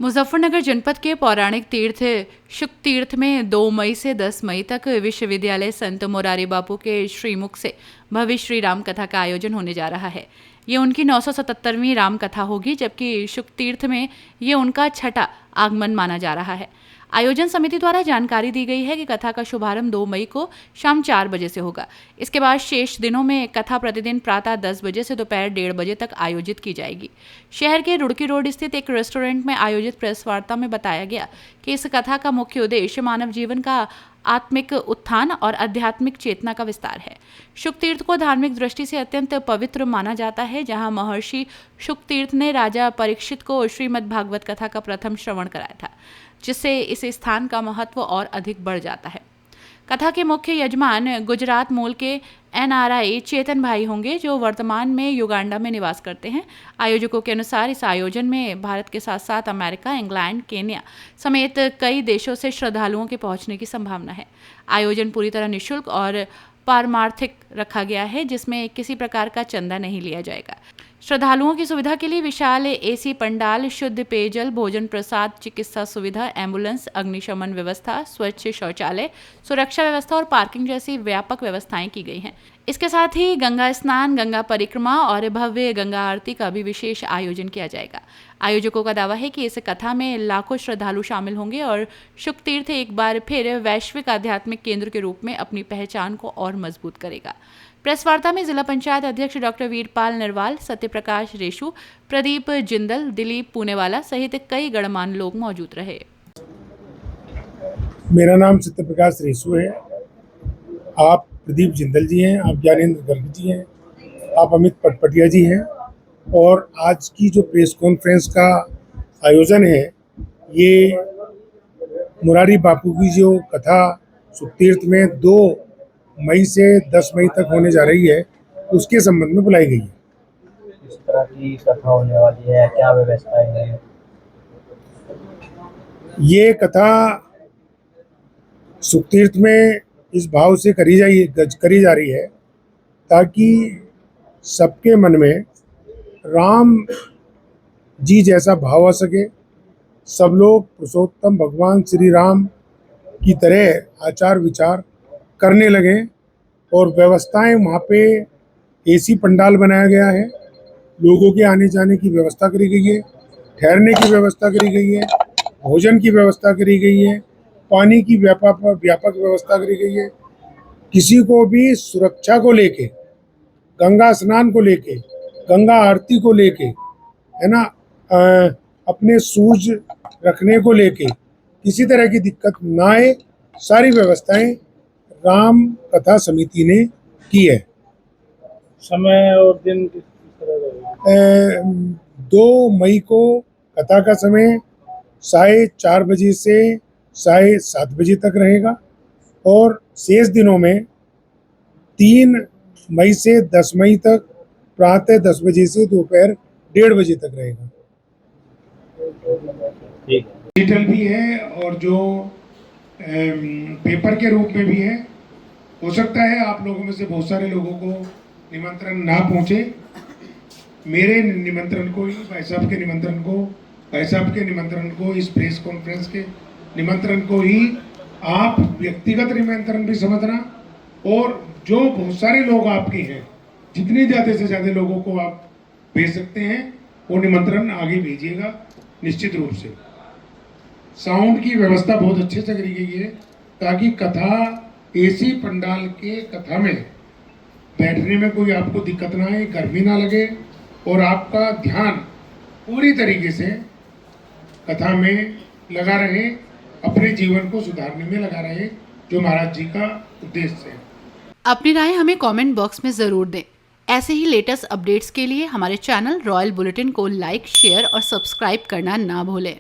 मुजफ्फरनगर जनपद के पौराणिक तीर्थ शुक तीर्थ में 2 मई से 10 मई तक विश्वविद्यालय संत मोरारी बापू के श्रीमुख से भव्य श्री राम कथा का आयोजन होने जा रहा है। ये उनकी 977वीं राम कथा होगी, जबकि शुक तीर्थ में ये उनका छठा आगमन माना जा रहा है। आयोजन समिति द्वारा जानकारी दी गई है कि कथा का शुभारंभ 2 मई को शाम 4 बजे से होगा। इसके बाद शेष दिनों में कथा प्रतिदिन प्रातः 10 बजे से दोपहर 1:30 बजे तक आयोजित की जाएगी। शहर के रुड़की रोड स्थित एक रेस्टोरेंट में आयोजित प्रेस वार्ता में बताया गया कि इस कथा का मुख्य उद्देश्य मानव जीवन का आत्मिक उत्थान और आध्यात्मिक चेतना का विस्तार है। शुक तीर्थ को धार्मिक दृष्टि से अत्यंत पवित्र माना जाता है, जहां महर्षि शुक तीर्थ ने राजा परीक्षित को श्रीमद् भागवत कथा का प्रथम श्रवण कराया था, जिससे इस स्थान का महत्व और अधिक बढ़ जाता है। कथा के मुख्य यजमान गुजरात मूल के NRI चेतन भाई होंगे, जो वर्तमान में युगांडा में निवास करते हैं। आयोजकों के अनुसार इस आयोजन में भारत के साथ साथ अमेरिका, इंग्लैंड, केन्या समेत कई देशों से श्रद्धालुओं के पहुंचने की संभावना है। आयोजन पूरी तरह निःशुल्क और पारमार्थिक रखा गया है, जिसमें किसी प्रकार का चंदा नहीं लिया जाएगा। श्रद्धालुओं की सुविधा के लिए विशाल AC पंडाल, शुद्ध पेयजल, भोजन प्रसाद, चिकित्सा सुविधा, एम्बुलेंस, अग्निशमन व्यवस्था, स्वच्छ शौचालय, सुरक्षा व्यवस्था और पार्किंग जैसी व्यापक व्यवस्थाएं की गई हैं। इसके साथ ही गंगा स्नान, गंगा परिक्रमा और भव्य गंगा आरती का भी विशेष आयोजन किया जाएगा। आयोजकों का दावा है कि इस कथा में लाखों श्रद्धालु शामिल होंगे और शुक तीर्थ एक बार फिर वैश्विक आध्यात्मिक केंद्र के रूप में अपनी पहचान को और मजबूत करेगा। प्रेस वार्ता में जिला पंचायत अध्यक्ष डॉक्टर वीरपाल नरवाल, सत्यप्रकाश रेशु, प्रदीप जिंदल, दिलीप पूनेवाला सहित कई गणमान्य लोग मौजूद रहे। मेरा नाम सत्यप्रकाश रेशु है। आप प्रदीप जिंदल जी हैं, आप ज्ञानेंद्र गर्ग जी हैं, आप अमित पटपटिया जी हैं। और आज की जो प्रेस कॉन्फ्रेंस का आयोजन है, ये मुरारी बापू की जो कथा शुक तीर्थ में 2 मई से 10 मई तक होने जा रही है, उसके संबंध में बुलाई गई है। किस तरह की कथा होने वाली है, क्या व्यवस्थाएं हैं? ये कथा शुक तीर्थ में इस भाव से करी जा रही है ताकि सबके मन में राम जी जैसा भाव आ सके, सब लोग पुरुषोत्तम भगवान श्री राम की तरह आचार विचार करने लगे। और व्यवस्थाएं वहाँ पे AC पंडाल बनाया गया है, लोगों के आने जाने की व्यवस्था करी गई है, ठहरने की व्यवस्था करी गई है, भोजन की व्यवस्था करी गई है, पानी की व्यापक व्यवस्था करी गई है। किसी को भी सुरक्षा को लेके, गंगा स्नान को लेके, गंगा आरती को लेके, है ना, अपने सूज रखने को लेके किसी तरह की दिक्कत ना आए, सारी व्यवस्थाएं राम कथा समिति ने की है। समय और दिन किस तरह? 2 मई को कथा का समय 4:30 बजे से 7:30 बजे तक रहेगा और शेष दिनों में 3 मई से 10 मई तक प्रातः 10 बजे से दोपहर 1:30 बजे तक रहेगा। डिजिटल भी है और जो पेपर के रूप में भी है। हो सकता है आप लोगों में से बहुत सारे लोगों को निमंत्रण ना पहुंचे। मेरे निमंत्रण को ही, भाई साहब के निमंत्रण को, इस प्रेस कॉन्फ्रेंस के निमंत्रण को ही आप व्यक्तिगत निमंत्रण भी समझना, और जो बहुत सारे लोग आपके हैं, जितने ज़्यादा से ज़्यादा लोगों को आप भेज सकते हैं वो निमंत्रण आगे भेजिएगा निश्चित रूप से। साउंड की व्यवस्था बहुत अच्छे से करी गई है ताकि कथा AC पंडाल के कथा में बैठने में कोई आपको दिक्कत ना आए, गर्मी ना लगे और आपका ध्यान पूरी तरीके से कथा में लगा रहे, अपने जीवन को सुधारने में लगा रहे, जो महाराज जी का उद्देश्य है। अपनी राय हमें कमेंट बॉक्स में ज़रूर दें। ऐसे ही लेटेस्ट अपडेट्स के लिए हमारे चैनल रॉयल बुलेटिन को लाइक, शेयर और सब्सक्राइब करना ना भूलें।